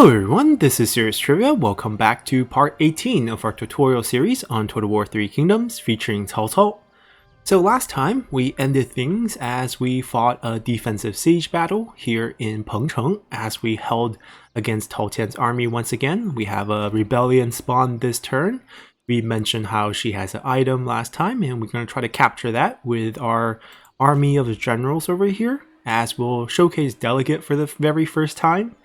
Hello everyone, this is Serious Trivia. Welcome back to part 18 of our tutorial series on Total War 3 Kingdoms featuring Cao Cao. So last time we ended things as we fought a defensive siege battle here in Pengcheng as we held against Tao Qian's army once again. We have a rebellion spawn this turn. We mentioned how she has an item last time and we're going to try to capture that with our army of generals over here as we'll showcase Delegate for the very first time.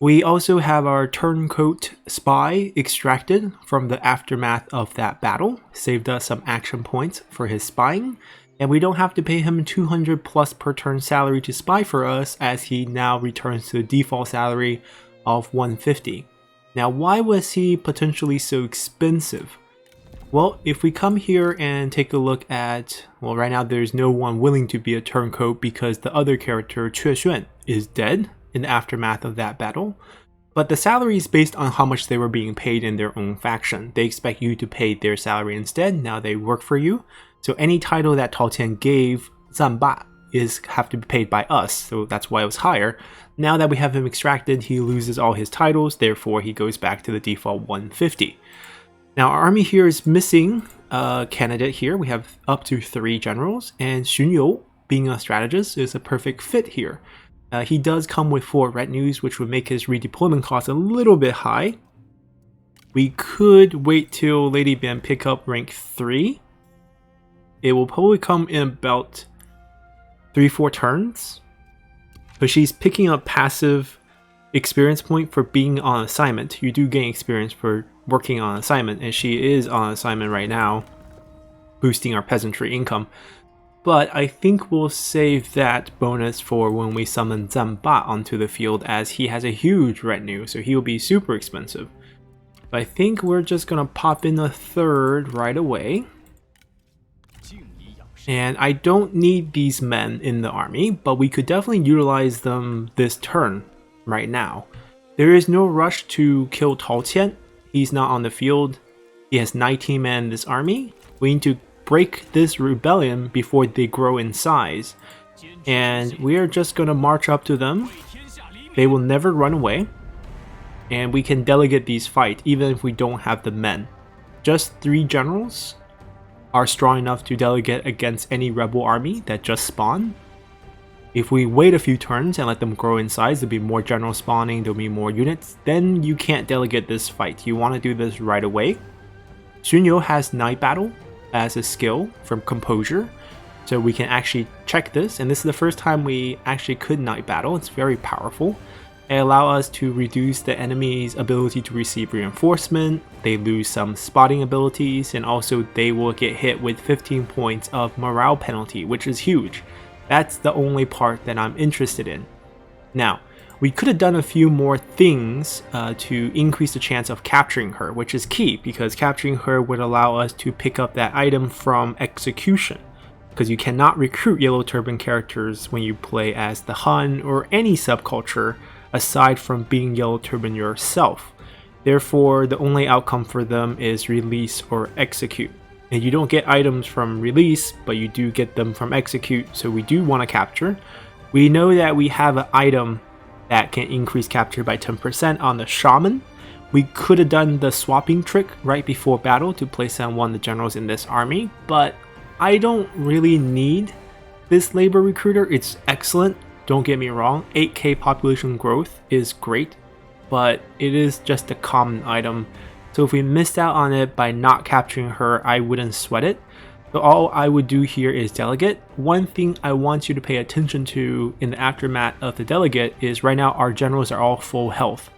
We also have our Turncoat spy extracted from the aftermath of that battle, saved us some action points for his spying, and we don't have to pay him 200 plus per turn salary to spy for us as he now returns to the default salary of 150. Now why was he potentially so expensive? Well, if we come here and take a look at, well, right now there's no one willing to be a turncoat because the other character, Cao Cao, is dead in the aftermath of that battle, but the salary is based on how much they were being paid in their own faction. They expect you to pay their salary instead. Now they work for you, so any title that Tao Qian gave Zanba have to be paid by us, so that's why it was higher. Now that we have him extracted, he loses all his titles, therefore he goes back to the default 150. Now our army here is missing a candidate here. We have up to 3 generals, and Xun You, being a strategist, is a perfect fit here. He does come with 4 retinues, which would make his redeployment cost a little bit high. We could wait till Lady Bian pick up rank 3. It will probably come in about 3-4 turns. But she's picking up passive experience point for being on assignment. You do gain experience for working on assignment, and she is on assignment right now, boosting our peasantry income. But I think we'll save that bonus for when we summon Zanba onto the field as he has a huge retinue, so he'll be super expensive. But I think we're just gonna pop in a 3rd right away. And I don't need these men in the army, but we could definitely utilize them this turn right now. There is no rush to kill Tao Qian. He's not on the field. He has 19 men in this army. We need to break this rebellion before they grow in size, and we are just gonna march up to them. They will never run away, and we can delegate these fights even if we don't have the men. Just 3 generals are strong enough to delegate against any rebel army that just spawned. If we wait a few turns and let them grow in size, there'll be more generals spawning, there'll be more units, then you can't delegate this fight. You want to do this right away. Xun You has Night Battle as a skill from Composure, so we can actually check this, and this is the first time we actually could Night Battle. It's very powerful. It allows us to reduce the enemy's ability to receive reinforcement, they lose some spotting abilities, and also they will get hit with 15 points of morale penalty, which is huge. That's the only part that I'm interested in. Now, we could have done a few more things to increase the chance of capturing her, which is key because capturing her would allow us to pick up that item from execution. Because you cannot recruit Yellow Turban characters when you play as the Han or any subculture aside from being Yellow Turban yourself. Therefore, the only outcome for them is release or execute. And you don't get items from release, but you do get them from execute, so we do want to capture. We know that we have an item that can increase capture by 10% on the Shaman. We could have done the swapping trick right before battle to place on one of the generals in this army, but I don't really need this labor recruiter. It's excellent, don't get me wrong. 8k population growth is great, but it is just a common item. So if we missed out on it by not capturing her, I wouldn't sweat it. So all I would do here is delegate. One thing I want you to pay attention to in the aftermath of the delegate is right now our generals are all full health.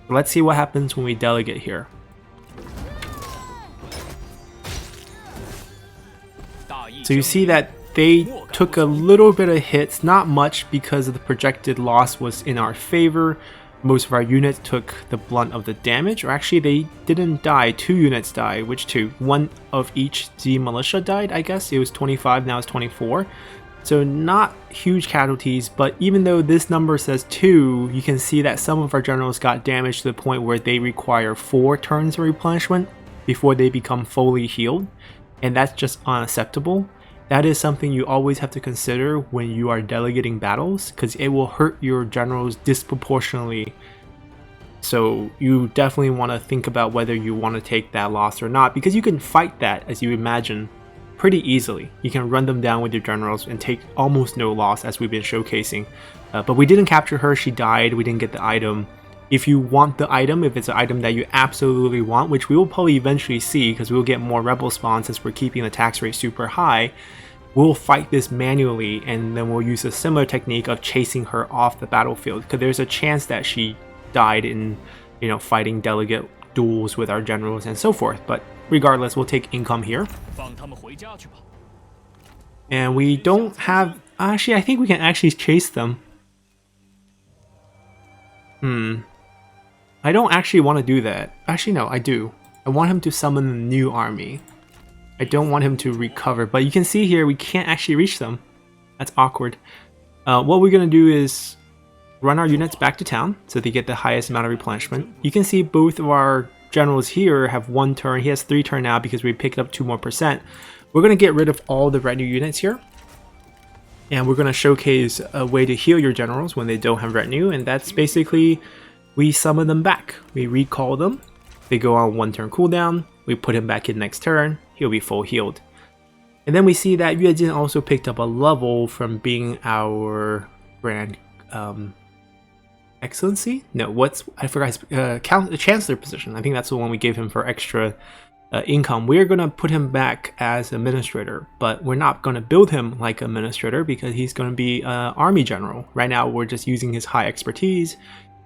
So let's see what happens when we delegate here. So you see that they took a little bit of hits, not much because of the projected loss was in our favor. Most of our units took the blunt of the damage, or actually they didn't die, 2 units died. Which 2? 1 of each Z militia died, I guess. It was 25, now it's 24. So not huge casualties, but even though this number says 2, you can see that some of our generals got damaged to the point where they require 4 turns of replenishment before they become fully healed, and that's just unacceptable. That is something you always have to consider when you are delegating battles, because it will hurt your generals disproportionately So you definitely want to think about whether you want to take that loss or not, because you can fight that, as you imagine, pretty easily. You can run them down with your generals and take almost no loss, as we've been showcasing. But we didn't capture her, she died, we didn't get the item. If you want the item, if it's an item that you absolutely want, which we will probably eventually see because we'll get more rebel spawns since we're keeping the tax rate super high, we'll fight this manually and then we'll use a similar technique of chasing her off the battlefield, because there's a chance that she died in, fighting delegate duels with our generals and so forth. But regardless, we'll take income here. And we don't have... Actually, I think we can actually chase them. I don't actually want to do that. Actually, no, I do. I want him to summon a new army. I don't want him to recover. But you can see here, we can't actually reach them. That's awkward. What we're going to do is run our units back to town so they get the highest amount of replenishment. You can see both of our generals here have 1 turn. He has 3 turn now because we picked up 2 more percent. We're going to get rid of all the retinue units here. And we're going to showcase a way to heal your generals when they don't have retinue. And that's basically, we summon them back. We recall them. They go on 1 turn cooldown. We put him back in next turn. He'll be full healed. And then we see that Yue Jin also picked up a level from being our Grand Excellency? No, I forgot his Chancellor position. I think that's the one we gave him for extra income. We're going to put him back as administrator, but we're not going to build him like administrator because he's going to be army general. Right now, we're just using his high expertise.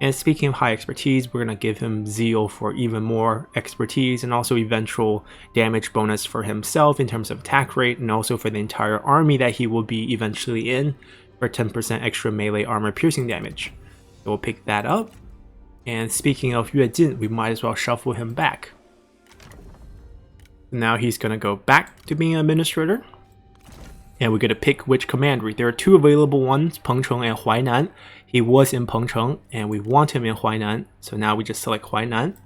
And speaking of high expertise, we're going to give him zeal for even more expertise and also eventual damage bonus for himself in terms of attack rate and also for the entire army that he will be eventually in for 10% extra melee armor piercing damage. So we'll pick that up. And speaking of Yue Jin, we might as well shuffle him back. Now he's going to go back to being an administrator. And we're going to pick which commandery. There are 2 available ones, Pengcheng and Huainan. He was in Pengcheng, and we want him in Huainan. So now we just select Huainan.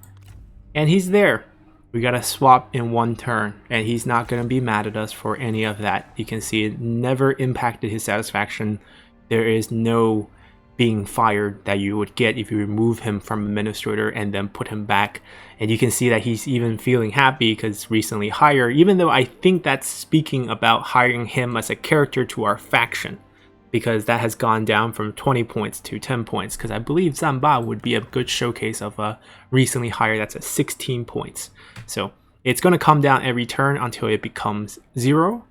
And he's there. We got to swap in 1 turn. And he's not going to be mad at us for any of that. You can see it never impacted his satisfaction. There is no being fired that you would get if you remove him from administrator and then put him back. And you can see that he's even feeling happy because recently hired, even though I think that's speaking about hiring him as a character to our faction, because that has gone down from 20 points to 10 points, because I believe Zanba would be a good showcase of a recently hired that's at 16 points. So it's going to come down every turn until it becomes 0.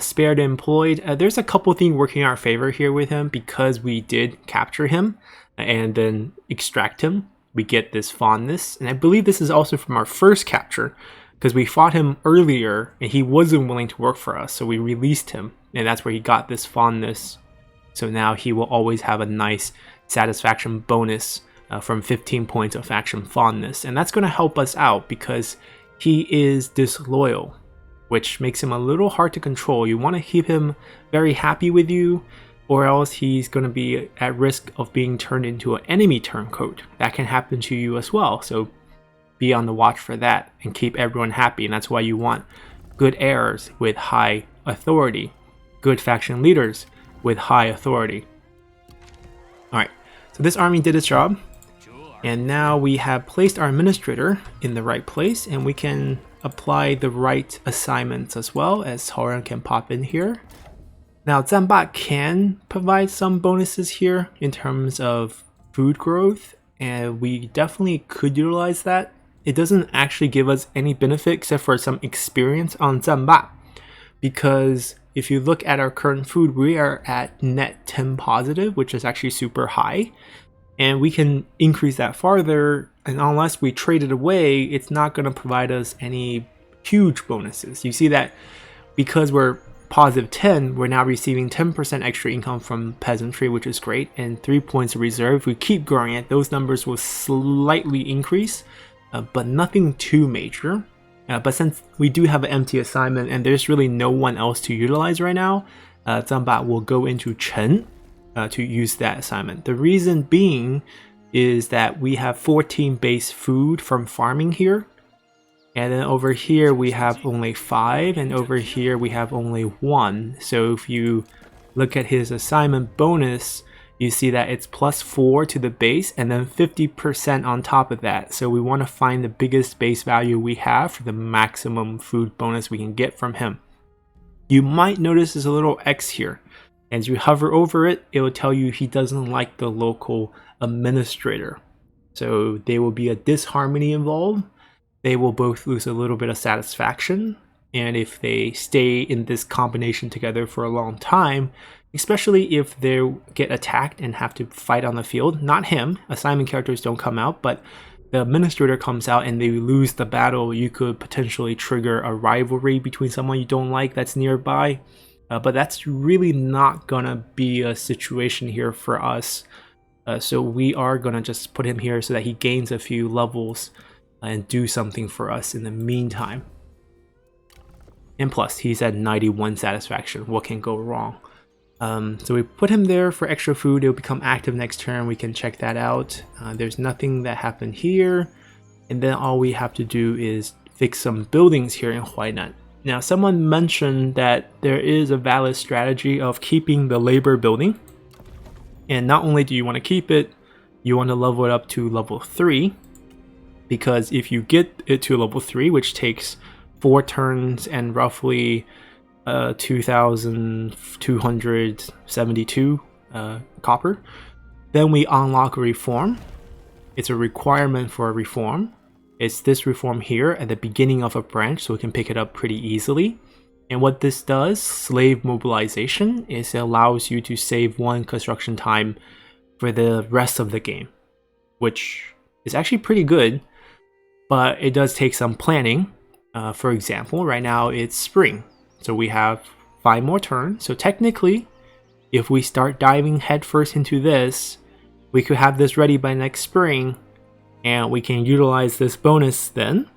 Spared employed, there's a couple things working in our favor here with him because we did capture him and then extract him. We get this fondness, and I believe this is also from our first capture because we fought him earlier and he wasn't willing to work for us, so we released him, and that's where he got this fondness. So now he will always have a nice satisfaction bonus from 15 points of faction fondness, and that's going to help us out because he is disloyal, which makes him a little hard to control. You want to keep him very happy with you, or else he's going to be at risk of being turned into an enemy turncoat. That can happen to you as well, so be on the watch for that and keep everyone happy. And that's why you want good heirs with high authority, good faction leaders with high authority. Alright, so this army did its job, and now we have placed our administrator in the right place, and we can apply the right assignments as well, as Tao can pop in here. Now Zanba can provide some bonuses here in terms of food growth, and we definitely could utilize that. It doesn't actually give us any benefit except for some experience on Zanba, because if you look at our current food, we are at net 10 positive, which is actually super high, and we can increase that farther. And unless we trade it away, it's not going to provide us any huge bonuses. You see that because we're positive 10, we're now receiving 10% extra income from peasantry, which is great, and 3 points of reserve. If we keep growing it, those numbers will slightly increase, but nothing too major. But since we do have an empty assignment and there's really no one else to utilize right now, Zanba will go into Chen to use that assignment. The reason being is that we have 14 base food from farming here, and then over here we have only 5, and over here we have only 1. So if you look at his assignment bonus, you see that it's +4 to the base and then 50% on top of that. So we want to find the biggest base value we have for the maximum food bonus we can get from him. You might notice there's a little X here. As you hover over it, it will tell you he doesn't like the local administrator. So there will be a disharmony involved. They will both lose a little bit of satisfaction. And if they stay in this combination together for a long time, especially if they get attacked and have to fight on the field, not him, assignment characters don't come out, but the administrator comes out and they lose the battle, you could potentially trigger a rivalry between someone you don't like that's nearby. But that's really not gonna be a situation here for us. So we are gonna just put him here so that he gains a few levels and do something for us in the meantime. And plus, he's at 91 satisfaction. What can go wrong? So we put him there for extra food. It'll become active next turn. We can check that out. There's nothing that happened here. And then all we have to do is fix some buildings here in Huainan. Now, someone mentioned that there is a valid strategy of keeping the labor building. And not only do you want to keep it, you want to level it up to level 3. Because if you get it to level 3, which takes 4 turns and roughly 2,272 copper, then we unlock a reform. It's a requirement for a reform. It's this reform here at the beginning of a branch, so we can pick it up pretty easily. And what this does, slave mobilization, is it allows you to save 1 construction time for the rest of the game, which is actually pretty good, but it does take some planning. For example, right now it's spring, so we have 5 more turns. So technically, if we start diving headfirst into this, we could have this ready by next spring, and we can utilize this bonus then.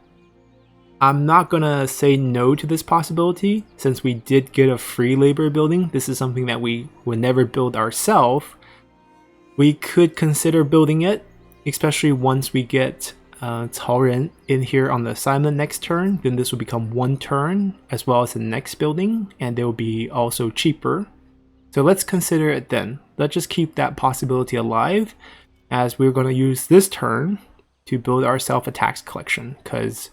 I'm not gonna say no to this possibility, since we did get a free labor building. This is something that we would never build ourselves. We could consider building it, especially once we get Cao Qian in here on the assignment next turn. Then this will become 1 turn as well as the next building, and they will be also cheaper. So let's consider it then. Let's just keep that possibility alive, as we're going to use this turn to build our self-attacks collection, because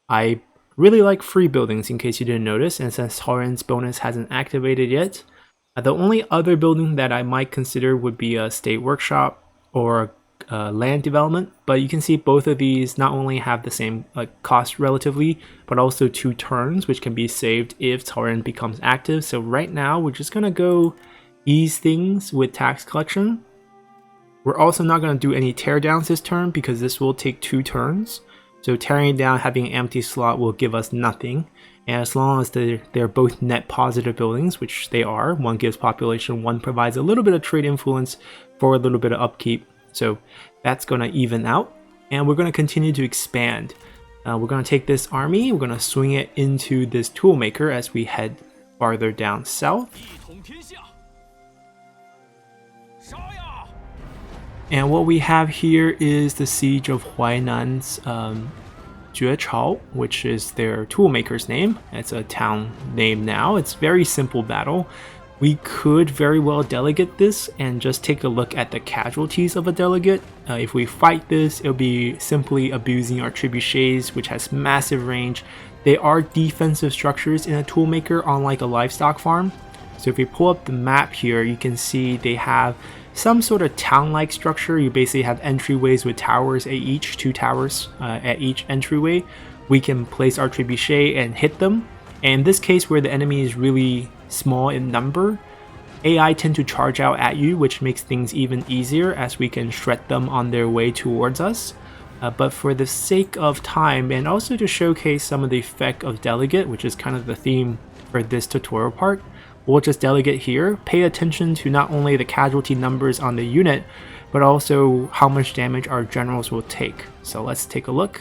I really like free buildings in case you didn't notice, and since Cao Qian's bonus hasn't activated yet, the only other building that I might consider would be a state workshop or land development. But you can see both of these not only have the same cost relatively, but also 2 turns, which can be saved if Cao Qian becomes active. So right now we're just gonna go ease things with tax collection. We're also not gonna do any teardowns this turn because this will take 2 turns. So tearing down, having an empty slot will give us nothing. And as long as they're both net positive buildings, which they are, one gives population, one provides a little bit of trade influence for a little bit of upkeep. So that's going to even out, and we're going to continue to expand. We're going to take this army, we're going to swing it into this toolmaker as we head farther down south. And what we have here is the siege of Huainan's Juechao, which is their toolmaker's name. It's a town name now. It's a very simple battle. We could very well delegate this and just take a look at the casualties of a delegate. If we fight this, it'll be simply abusing our trebuchets, which has massive range. They are defensive structures in a toolmaker, unlike a livestock farm. So if we pull up the map here, you can see they have some sort of town-like structure. You basically have entryways with towers at each, 2 towers at each entryway. We can place our trebuchet and hit them. And in this case, where the enemy is really small in number, AI tend to charge out at you, which makes things even easier as we can shred them on their way towards us. But for the sake of time, and also to showcase some of the effect of Delegate, which is kind of the theme for this tutorial part, we'll just Delegate here. Pay attention to not only the casualty numbers on the unit, but also how much damage our generals will take. So let's take a look.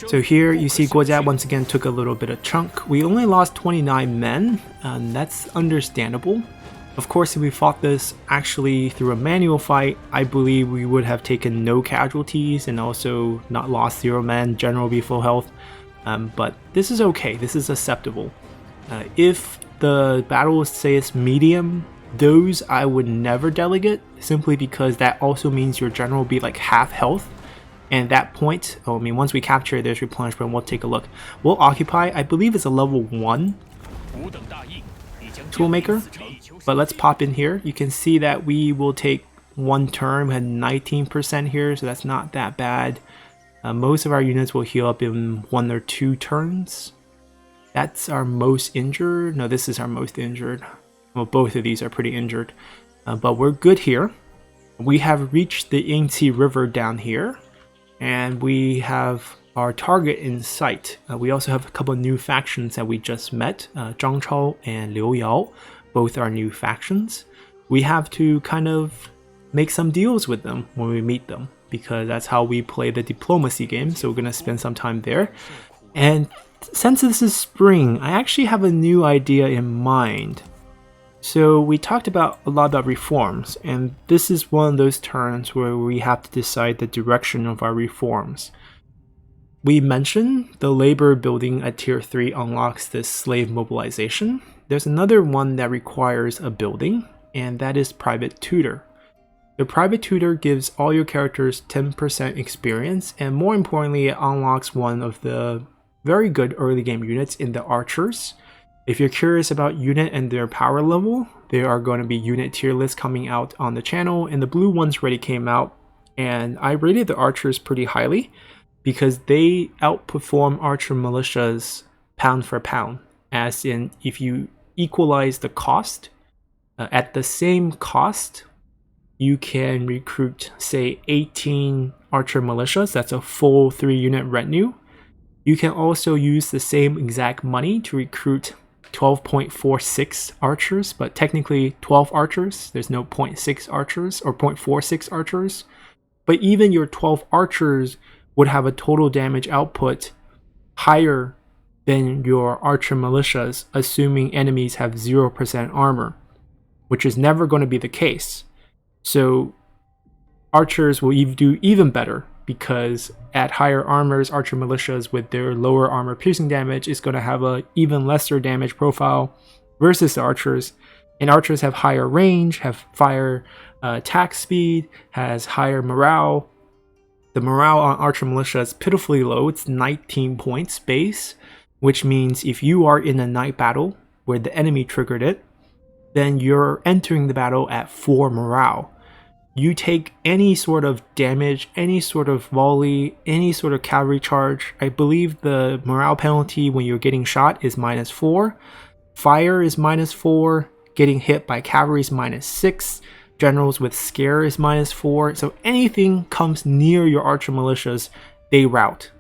So here you see Guojia once again took a little bit of chunk. We only lost 29 men, and that's understandable. Of course, if we fought this actually through a manual fight, I believe we would have taken no casualties and also not lost 0 men, general be full health. But this is okay, this is acceptable. If the battle says medium, those I would never delegate, simply because that also means your general will be like half health. And that point, oh, I mean, once we capture it, there's replenishment. We'll take a look. We'll occupy, I believe it's a level 1 toolmaker, but let's pop in here. You can see that we will take 1 turn. We had 19% here, so that's not that bad. Most of our units will heal up in 1 or 2 turns. That's our most injured. No, this is our most injured. Well, both of these are pretty injured, but we're good here. We have reached the Yangtze River down here, and we have our target in sight. We also have a couple of new factions that we just met, Zhang Chao and Liu Yao, both are new factions. We have to kind of make some deals with them when we meet them, because that's how we play the diplomacy game, so we're going to spend some time there. And since this is spring, I actually have a new idea in mind. So we talked a lot about reforms, and this is one of those turns where we have to decide the direction of our reforms. We mentioned the labor building at tier 3 unlocks this slave mobilization. There's another one that requires a building, and that is private tutor. The private tutor gives all your characters 10% experience, and more importantly, it unlocks one of the very good early game units in the archers. If you're curious about unit and their power level, there are going to be unit tier lists coming out on the channel, and the blue ones already came out, and I rated the archers pretty highly because they outperform archer militias pound for pound, as in if you equalize the cost, at the same cost, you can recruit, say, 18 archer militias, that's a full 3 unit retinue. You can also use the same exact money to recruit 12.46 archers, but technically 12 archers. There's no 0.6 archers or 0.46 archers. But even your 12 archers would have a total damage output higher than your archer militias, assuming enemies have 0% armor, which is never going to be the case. So archers will do even better, because at higher armors, archer militias with their lower armor piercing damage is going to have a even lesser damage profile versus the archers. And archers have higher range, have fire attack speed, has higher morale. The morale on archer militia is pitifully low. It's 19 points base, which means if you are in a night battle where the enemy triggered it, then you're entering the battle at 4 morale. You take any sort of damage, any sort of volley, any sort of cavalry charge. I believe the morale penalty when you're getting shot is -4. Fire is -4. Getting hit by cavalry is -6. Generals with scare is -4. So anything comes near your archer militias, they rout.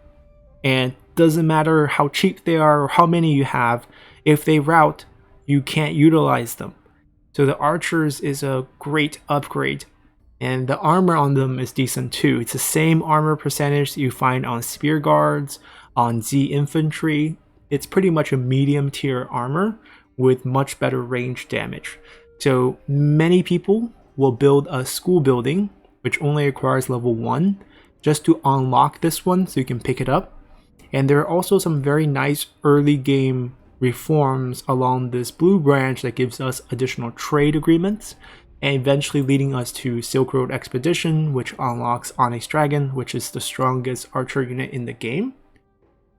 And doesn't matter how cheap they are or how many you have, if they rout, you can't utilize them. So the archers is a great upgrade. And the armor on them is decent too. It's the same armor percentage you find on spear guards, on Z infantry. It's pretty much a medium tier armor with much better range damage. So many people will build a school building, which only requires level 1, just to unlock this one so you can pick it up. And there are also some very nice early game reforms along this blue branch that gives us additional trade agreements, and eventually leading us to Silk Road Expedition, which unlocks Onyx Dragon, which is the strongest archer unit in the game.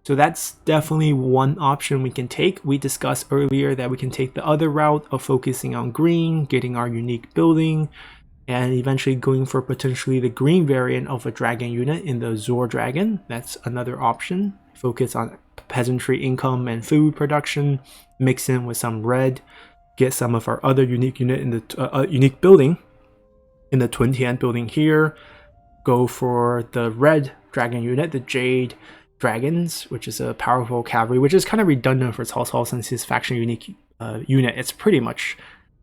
So that's definitely one option we can take. We discussed earlier that we can take the other route of focusing on green, getting our unique building, and eventually going for potentially the green variant of a dragon unit in the Zor Dragon. That's another option. Focus on peasantry income and food production, mix in with some red, get some of our other unique unit in the unique building in the Turncoat building here. Go for the red dragon unit, the Jade Dragons, which is a powerful cavalry, which is kind of redundant for Cao Cao since his faction unique unit. It's pretty much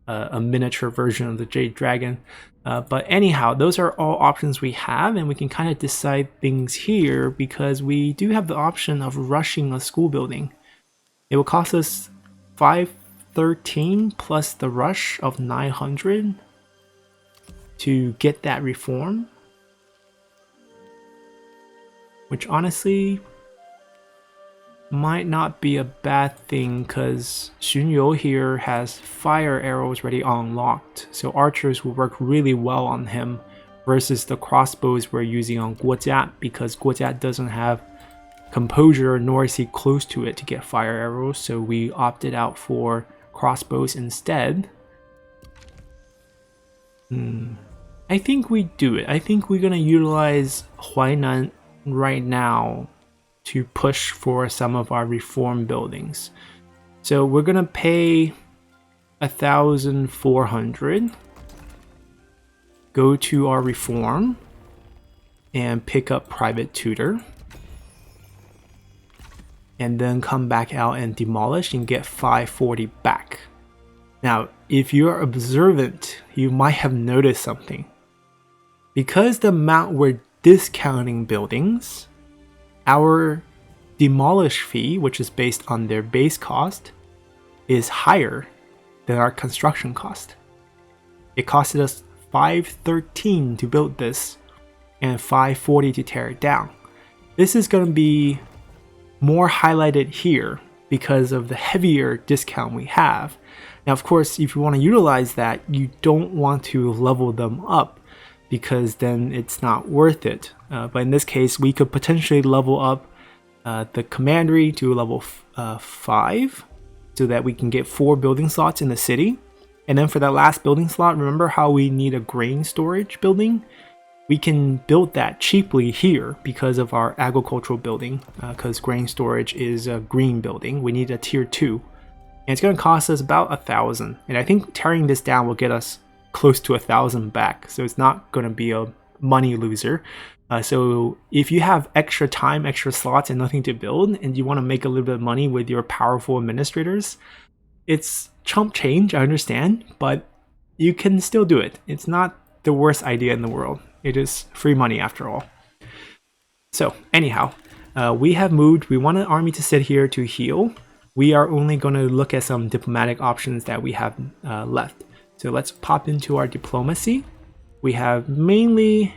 a miniature version of the Jade Dragon. But anyhow, those are all options we have, and we can kind of decide things here because we do have the option of rushing a school building. It will cost us 513 plus the rush of 900 to get that reform, which honestly might not be a bad thing because Xun here has fire arrows already unlocked, so archers will work really well on him versus the crossbows we're using on Guojia, because Guojia doesn't have composure nor is he close to it to get fire arrows, so we opted out for crossbows instead. I think we do it. I think we're gonna utilize Huainan right now to push for some of our reform buildings. So we're gonna pay 1,400, go to our reform and pick up private tutor, and then come back out and demolish and get 540 back. Now, if you're observant, you might have noticed something. Because the amount we're discounting buildings, our demolish fee, which is based on their base cost, is higher than our construction cost. It costed us 513 to build this and 540 to tear it down. This is going to be more highlighted here because of the heavier discount we have. Now, of course, if you want to utilize that, you don't want to level them up because then it's not worth it. But in this case, we could potentially level up the commandery to level 5 so that we can get 4 building slots in the city. And then for that last building slot, remember how we need a grain storage building? We can build that cheaply here because of our agricultural building, because grain storage is a green building. We need a tier 2. And it's going to cost us about 1,000. And I think tearing this down will get us close to 1,000 back. So it's not going to be a money loser. So if you have extra time, extra slots, and nothing to build, and you want to make a little bit of money with your powerful administrators, it's chump change, I understand, but you can still do it. It's not the worst idea in the world. It is free money after all. So anyhow, we have moved. We want an army to sit here to heal. We are only going to look at some diplomatic options that we have left. So let's pop into our diplomacy. We have mainly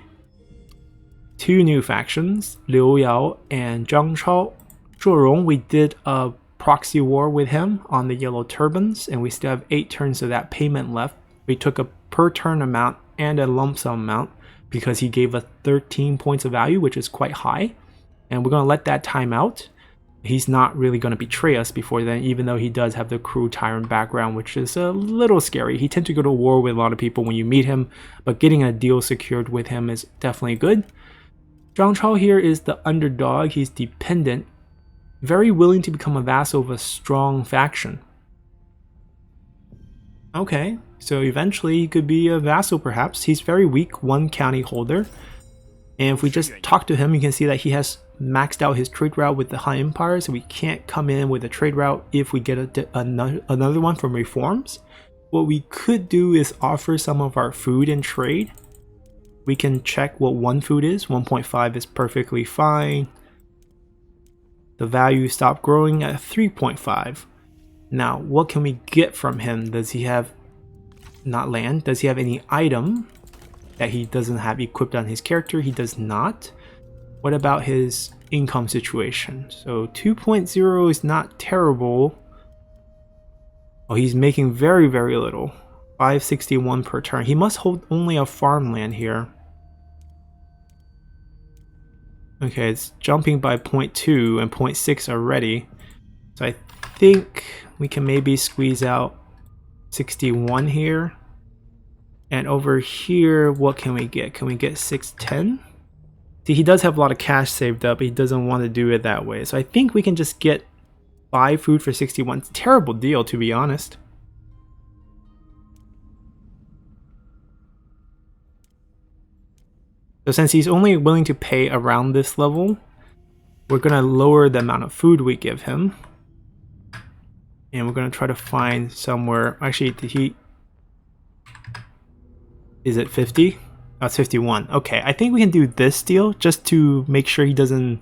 2 new factions, Liu Yao and Zhang Chao. Zhuorong, we did a proxy war with him on the yellow turbans, and we still have 8 turns of that payment left. We took a per turn amount and a lump sum amount because he gave us 13 points of value, which is quite high. And we're going to let that time out. He's not really going to betray us before then, even though he does have the cruel tyrant background, which is a little scary. He tends to go to war with a lot of people when you meet him, but getting a deal secured with him is definitely good. Zhang Chao here is the underdog. He's dependent, very willing to become a vassal of a strong faction. Okay, so eventually he could be a vassal perhaps. He's very weak, 1 county holder. And if we just talk to him, you can see that he has maxed out his trade route with the Han Empire, so we can't come in with a trade route if we get another one from reforms. What we could do is offer some of our food and trade. We can check what 1 food is. 1.5 is perfectly fine. The value stopped growing at 3.5. Now, what can we get from him? Does he have not land? Does he have any item that he doesn't have equipped on his character? He does not. What about his income situation? So 2.0 is not terrible. Oh, he's making very, very little. 561 per turn. He must hold only a farmland here. Okay, it's jumping by 0.2 and 0.6 already. So I think we can maybe squeeze out 61 here. And over here, what can we get? Can we get 610? See, he does have a lot of cash saved up, but he doesn't want to do it that way. So I think we can just get 5 food for 61. It's a terrible deal, to be honest. So since he's only willing to pay around this level, we're going to lower the amount of food we give him. And we're going to try to find somewhere. Actually, did he... Is it 50? Oh, it's 51. Okay, I think we can do this deal just to make sure he doesn't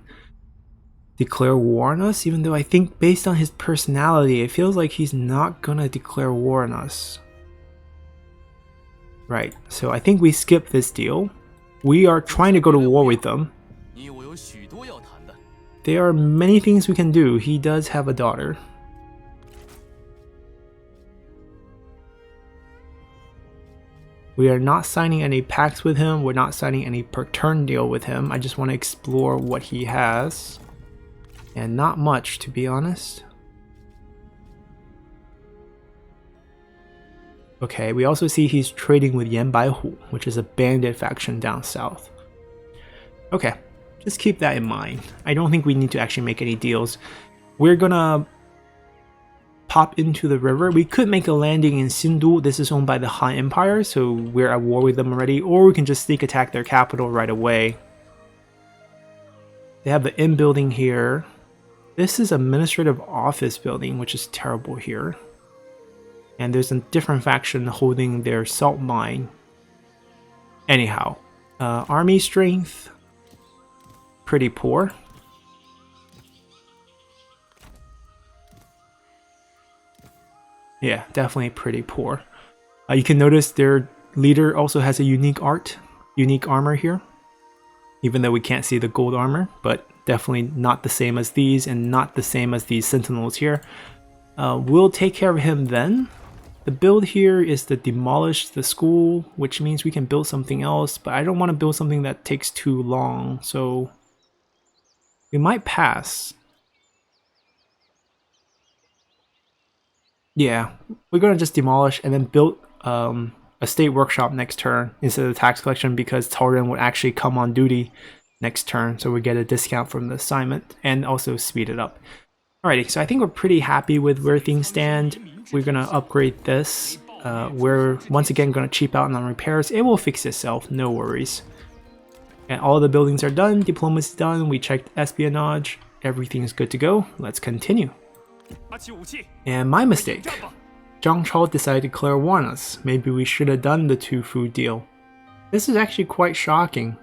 declare war on us, even though I think based on his personality, it feels like he's not gonna declare war on us. Right, so I think we skip this deal. We are trying to go to war with them. there are many things we can do. He does have a daughter. We are not signing any pacts with him. We're not signing any per turn deal with him. I just want to explore what he has. And not much, to be honest. Okay, we also see he's trading with Yan Baihu, which is a bandit faction down south. Okay, just keep that in mind. I don't think we need to actually make any deals. We're gonna pop into the river. We could make a landing in Xindu. This is owned by the Han Empire, so we're at war with them already. Or we can just sneak attack their capital right away. They have the inn building here. This is administrative office building, which is terrible here. And there's a different faction holding their salt mine. Anyhow, army strength, pretty poor. Yeah, definitely pretty poor. You can notice their leader also has a unique armor here. Even though we can't see the gold armor, but definitely not the same as these and not the same as these sentinels here. We'll take care of him then. The build here is to demolish the school, which means we can build something else, but I don't want to build something that takes too long, so we might pass. Yeah, we're gonna just demolish and then build a state workshop next turn instead of the tax collection, because Cao Ren would actually come on duty next turn, so we get a discount from the assignment and also speed it up. Alrighty, so I think we're pretty happy with where things stand. We're gonna upgrade this. We're once again gonna cheap out on repairs. It will fix itself, no worries. And all the buildings are done, diplomacy done, we checked espionage, everything's good to go. Let's continue. And my mistake. Zhang Chao decided to declare war on us. Maybe we should have done the 2 food deal. This is actually quite shocking.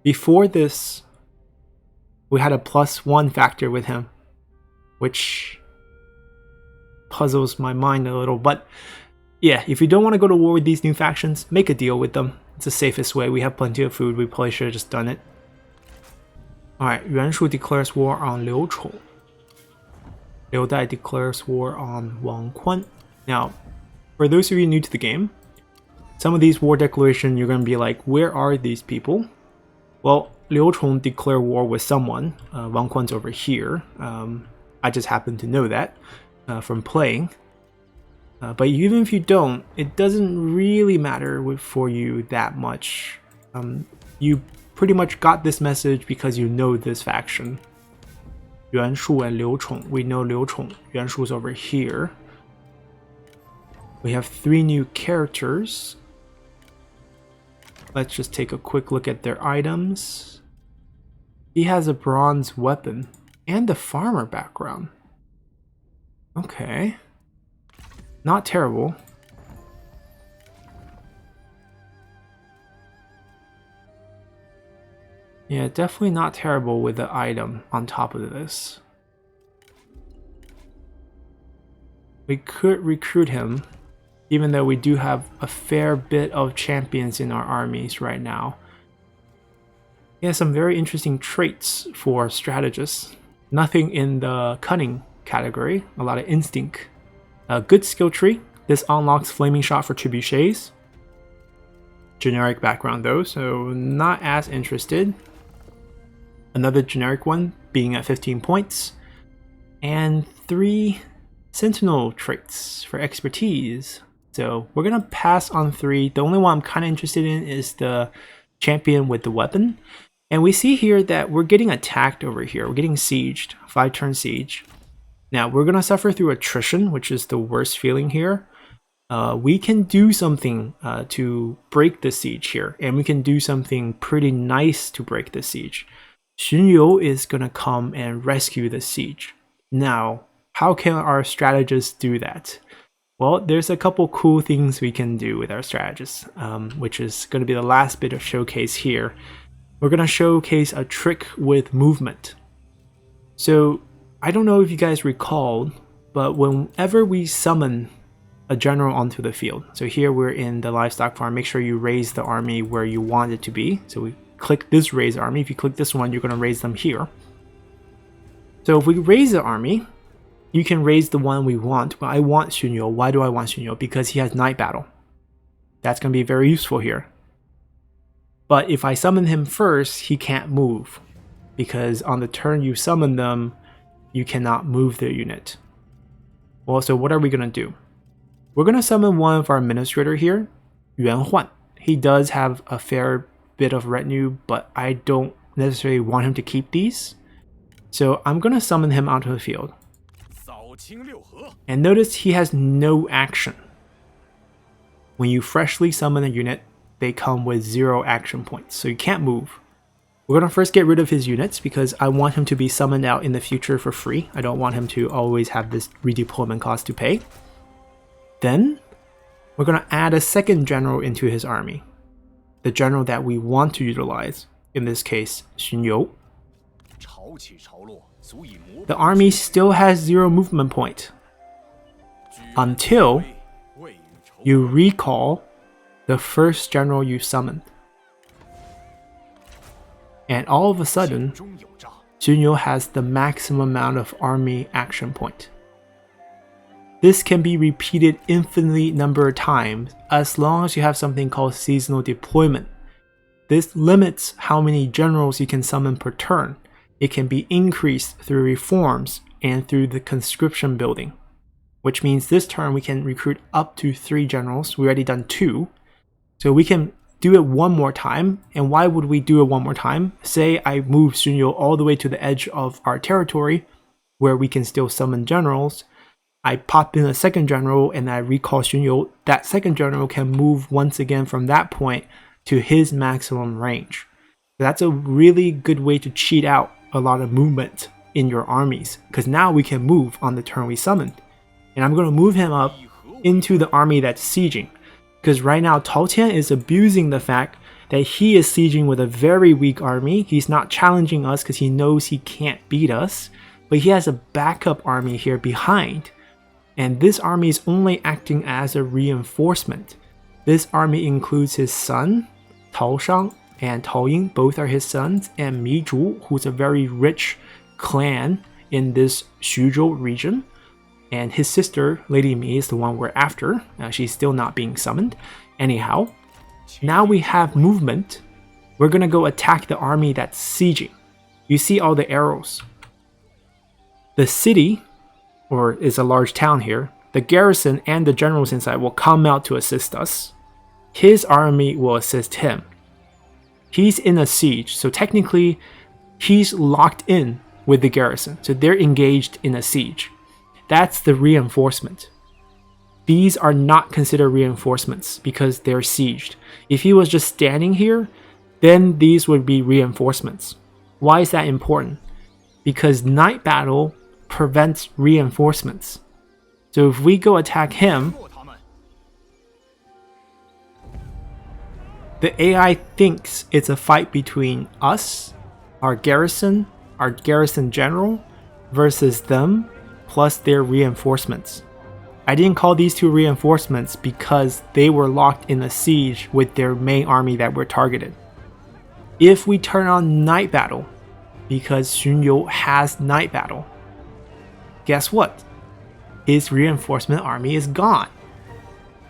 Before this, we had a +1 factor with him, which puzzles my mind a little. But yeah, if you don't want to go to war with these new factions, make a deal with them. It's the safest way. We have plenty of food. We probably should have just done it. Alright, Yuan Shu declares war on Liu Chong. Liu Dai declares war on Wang Quan. Now, for those of you new to the game, some of these war declarations you're going to be like, where are these people? Well, Liu Chong declared war with someone. Wang Quan's over here. I just happen to know that from playing. But even if you don't, it doesn't really matter for you that much. You pretty much got this message because you know this faction. Yuan Shu and Liu Chong. We know Liu Chong. Yuan Shu's over here. We have 3 new characters. Let's just take a quick look at their items. He has a bronze weapon and a farmer background. Okay. Not terrible. Yeah, definitely not terrible with the item on top of this. We could recruit him, even though we do have a fair bit of champions in our armies right now. He has some very interesting traits for strategists. Nothing in the cunning category, a lot of instinct. A good skill tree. This unlocks flaming shot for trebuchets. Generic background though, so not as interested. Another generic one being at 15 points. And 3 sentinel traits for expertise. So we're gonna pass on 3. The only one I'm kind of interested in is the champion with the weapon. And we see here that we're getting attacked over here. We're getting sieged, 5-turn siege. Now we're gonna suffer through attrition, which is the worst feeling here. We can do something to break the siege here, and we can do something pretty nice to break the siege. Xun You is gonna come and rescue the siege. Now, how can our strategists do that? Well, there's a couple cool things we can do with our strategists, which is going to be the last bit of showcase here. We're going to showcase a trick with movement. So, I don't know if you guys recalled, but whenever we summon a general onto the field, so here we're in the livestock farm, make sure you raise the army where you want it to be. So we click this raise army. If you click this one, you're going to raise them here. So if we raise the army, you can raise the one we want. Well, I want Xunyo. Why do I want Xunyo? Because he has Night Battle. That's going to be very useful here. But if I summon him first, he can't move. Because on the turn you summon them, you cannot move the unit. Well, so what are we going to do? We're going to summon one of our administrator here, Yuan Huan. He does have a fair bit of retinue, but I don't necessarily want him to keep these. So I'm going to summon him onto the field. And notice he has no action. When you freshly summon a unit, they come with 0 action points, so you can't move. We're going to first get rid of his units because I want him to be summoned out in the future for free. I don't want him to always have this redeployment cost to pay. Then, we're going to add a second general into his army. The general that we want to utilize, in this case, Xunyo. The army still has 0 movement point until you recall the first general you summoned. And all of a sudden, Xunyo has the maximum amount of army action point. This can be repeated infinitely number of times as long as you have something called seasonal deployment. This limits how many generals you can summon per turn. It can be increased through reforms and through the conscription building, which means this turn we can recruit up to 3 generals. We already done 2, so we can do it one more time. And why would we do it one more time? Say I move Xunyo all the way to the edge of our territory where we can still summon generals. I pop in a second general and I recall Xunyo. That second general can move once again from that point to his maximum range. That's a really good way to cheat out a lot of movement in your armies, because now we can move on the turn we summoned. And I'm going to move him up into the army that's sieging, because right now Tao Qian is abusing the fact that he is sieging with a very weak army. He's not challenging us because he knows he can't beat us, but he has a backup army here behind. And this army is only acting as a reinforcement. This army includes his son, Tao Shang, and Tao Ying, both are his sons, and Mi Zhu, who's a very rich clan in this Xuzhou region. And his sister, Lady Mi, is the one we're after. She's still not being summoned. Anyhow, now we have movement. We're gonna go attack the army that's sieging. You see all the arrows. The city, or is a large town here, the garrison and the generals inside will come out to assist us. His army will assist him. He's in a siege, so technically he's locked in with the garrison, so they're engaged in a siege. That's the reinforcement. These are not considered reinforcements because they're sieged. If he was just standing here, then these would be reinforcements. Why is that important? Because Night Battle prevents reinforcements. So if we go attack him, the AI thinks it's a fight between us, our garrison general, versus them, plus their reinforcements. I didn't call these 2 reinforcements because they were locked in a siege with their main army that were targeted. If we turn on Night Battle, because Xunyo has Night Battle, guess what? His reinforcement army is gone.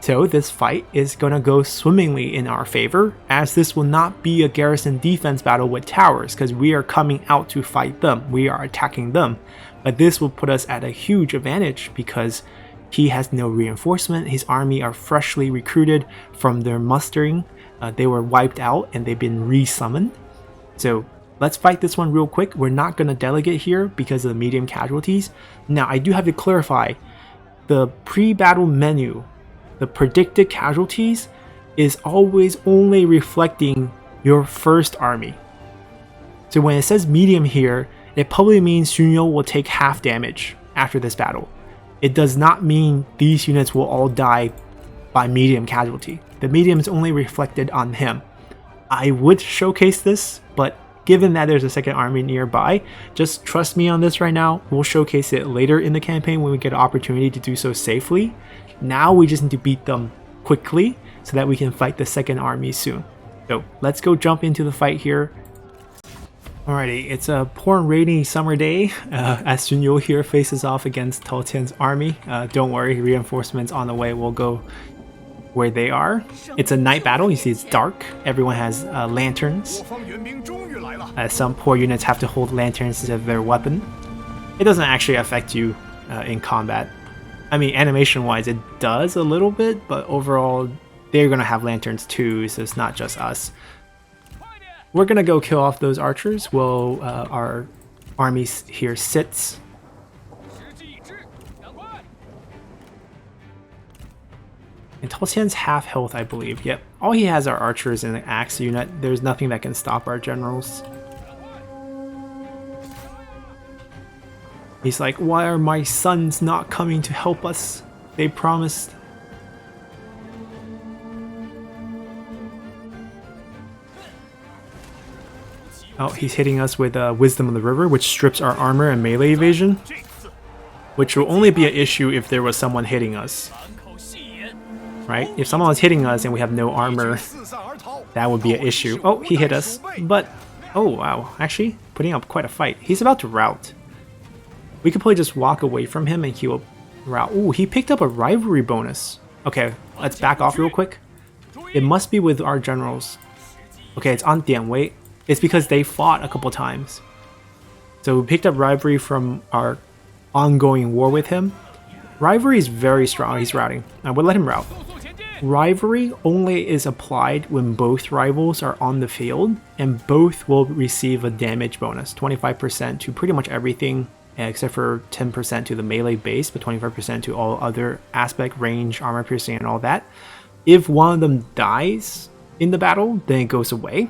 So this fight is gonna go swimmingly in our favor, as this will not be a garrison defense battle with towers, because we are coming out to fight them, we are attacking them. But this will put us at a huge advantage because he has no reinforcement. His army are freshly recruited from their mustering. They were wiped out and they've been re-summoned. So let's fight this one real quick. We're not gonna delegate here because of the medium casualties. Now I do have to clarify, the pre-battle menu, the predicted casualties, is always only reflecting your first army. So when it says medium here, it probably means Xunyo will take half damage after this battle. It does not mean these units will all die by medium casualty. The medium is only reflected on him. I would showcase this, but given that there's a second army nearby, just trust me on this right now. We'll showcase it later in the campaign when we get an opportunity to do so safely. Now we just need to beat them quickly so that we can fight the second army soon. So let's go jump into the fight here. Alrighty, it's a poor and rainy summer day as Sun Yu here faces off against Tao Qian's army. Don't worry, reinforcements on the way will go where they are. It's a night battle, you see it's dark. Everyone has lanterns. Some poor units have to hold lanterns as their weapon. It doesn't actually affect you in combat. I mean, animation-wise it does a little bit, but overall they're gonna have lanterns too, so it's not just us. We're gonna go kill off those archers while our army here sits. And Tao Qian's half health, I believe. Yep, all he has are archers and an axe unit. There's nothing that can stop our generals. He's like, why are my sons not coming to help us? They promised. Oh, he's hitting us with Wisdom of the River, which strips our armor and melee evasion. Which will only be an issue if there was someone hitting us. Right? If someone was hitting us and we have no armor, that would be an issue. Oh, he hit us. But, oh wow, actually, putting up quite a fight. He's about to rout. We could probably just walk away from him and he will rout. Ooh, he picked up a rivalry bonus. Okay, let's back off real quick. It must be with our generals. Okay, it's on Dianwei. It's because they fought a couple times. So we picked up rivalry from our ongoing war with him. Rivalry is very strong. He's routing. I would let him rout. Rivalry only is applied when both rivals are on the field, and both will receive a damage bonus, 25% to pretty much everything except for 10% to the melee base, but 25% to all other aspect, range, armor piercing, and all that. If one of them dies in the battle, then it goes away.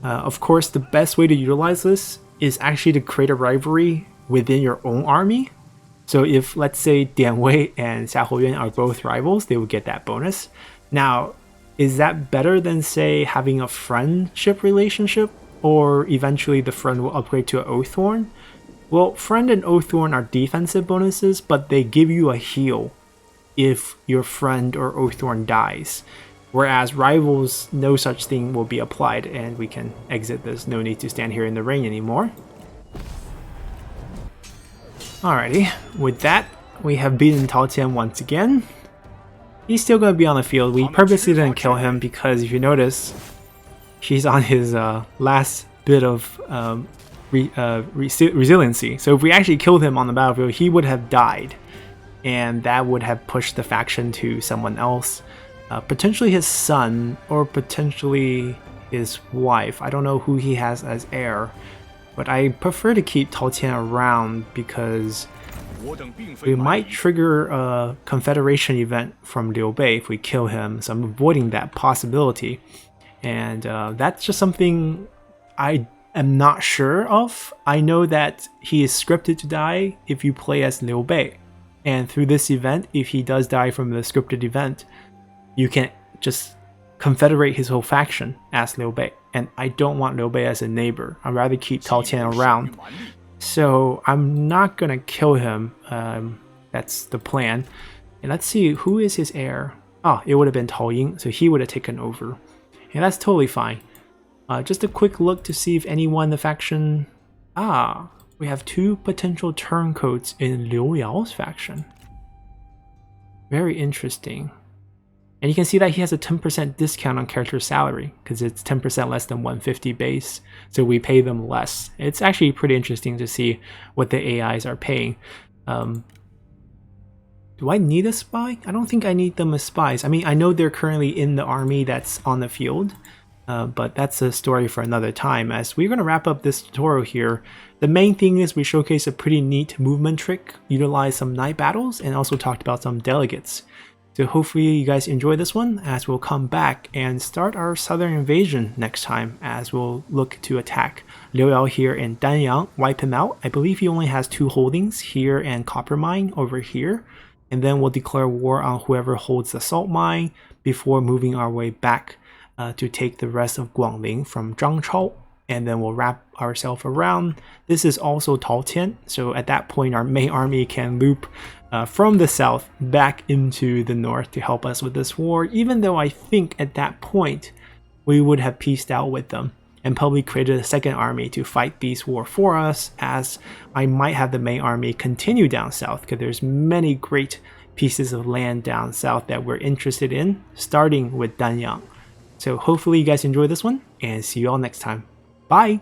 Of course, the best way to utilize this is actually to create a rivalry within your own army. So if, let's say, Dianwei and Xiahou are both rivals, they will get that bonus. Now, is that better than, say, having a friendship relationship? Or eventually the friend will upgrade to an Oathworn? Well, friend and Oathworn are defensive bonuses, but they give you a heal if your friend or Oathworn dies. Whereas rivals, no such thing will be applied, and we can exit this. No need to stand here in the rain anymore. Alrighty, with that, we have beaten Tao Qian once again. He's still going to be on the field. We purposely didn't kill him because if you notice, he's on his last bit of resiliency. So if we actually killed him on the battlefield, he would have died. And that would have pushed the faction to someone else. Potentially his son, or potentially his wife. I don't know who he has as heir. But I prefer to keep Tao Qian around because we might trigger a confederation event from Liu Bei if we kill him. So I'm avoiding that possibility. And that's just something I am not sure of. I know that he is scripted to die if you play as Liu Bei. And through this event, if he does die from the scripted event, you can just confederate his whole faction as Liu Bei. And I don't want Liu Bei as a neighbor. I'd rather keep Tao Qian around. So I'm not gonna kill him. That's the plan. And let's see, who is his heir? Oh, it would have been Tao Ying, so he would have taken over. And that's totally fine. Just a quick look to see if anyone in the faction... Ah, we have two potential turncoats in Liu Yao's faction. Very interesting. And you can see that he has a 10% discount on character salary because it's 10% less than 150 base, so we pay them less. It's actually pretty interesting to see what the AIs are paying. Do I need a spy? I don't think I need them as spies. I mean, I know they're currently in the army that's on the field, but that's a story for another time. As we're going to wrap up this tutorial here, the main thing is we showcase a pretty neat movement trick, utilize some night battles, and also talked about some delegates. So hopefully you guys enjoy this one, as we'll come back and start our southern invasion next time, as we'll look to attack Liu Yao here in Danyang, wipe him out. I believe he only has 2 holdings here and copper mine over here. And then we'll declare war on whoever holds the salt mine before moving our way back to take the rest of Guangling from Zhang Chao. And then we'll wrap ourselves around. This is also Tao Qian, so at that point our main army can loop from the south back into the north to help us with this war, even though I think at that point we would have pieced out with them and probably created a second army to fight these war for us, as I might have the main army continue down south because there's many great pieces of land down south that we're interested in, starting with Danyang. So hopefully you guys enjoy this one, and see you all next time. Bye!